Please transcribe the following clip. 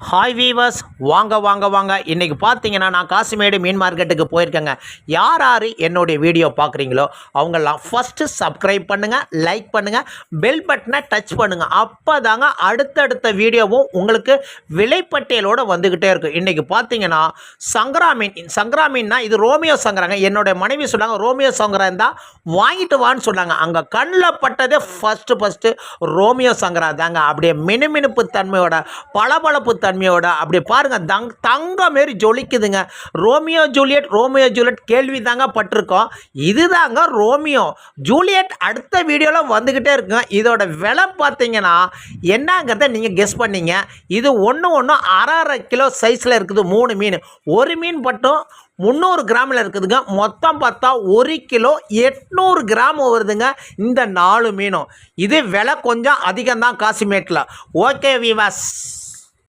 Hi viewers, வாங்க வாங்க வாங்க. இன்றைக்கி பார்த்தீங்கன்னா நான் காசிமேடு மீன் மார்க்கெட்டுக்கு போயிருக்கேங்க. யார் யார் என்னுடைய வீடியோ பார்க்குறீங்களோ அவங்கெல்லாம் ஃபஸ்ட்டு சப்ஸ்கிரைப் பண்ணுங்கள், லைக் பண்ணுங்கள், பெல் பட்டனை டச் பண்ணுங்கள். அப்போ தாங்க அடுத்தடுத்த வீடியோவும் உங்களுக்கு விலைப்பட்டியலோடு வந்துக்கிட்டே இருக்கும். இன்றைக்கி பார்த்தீங்கன்னா சங்கரா மீன்னா இது ரோமியோ சங்கராங்க. என்னுடைய மனைவி சொன்னாங்க ரோமியோ சங்கரா இருந்தால் வாங்கிட்டு வான்னு சொன்னாங்க. அங்கே கண்ணில் பட்டதே ஃபஸ்ட்டு ரோமியோ சங்கரா தாங்க. அப்படியே மினுமினுப்பு தன்மையோட பளபளப்பு தன்மையோட அப்படியே பாருங்கள், தங்க மாரி ஜொலிக்குதுங்க. ரோமியோ ஜூலியட் கேள்வி தாங்க பட்டிருக்கோம். இது தாங்க ரோமியோ ஜூலியட். அடுத்த வீடியோவில் வந்துக்கிட்டே இருக்குங்க. இதோட விலை பார்த்தீங்கன்னா என்னங்கிறத நீங்கள் கெஸ் பண்ணீங்க. இது ஒன்று அரை கிலோ சைஸில் இருக்குது. 3 மீன், ஒரு மீன் மட்டும் 300 கிராமில் இருக்குதுங்க. மொத்தம் பார்த்தா 1 கிலோ 800 கிராம் வருதுங்க இந்த 4 மீனும். இது விலை கொஞ்சம் அதிகம்தான் காசிமேட்டில். Okay viewers.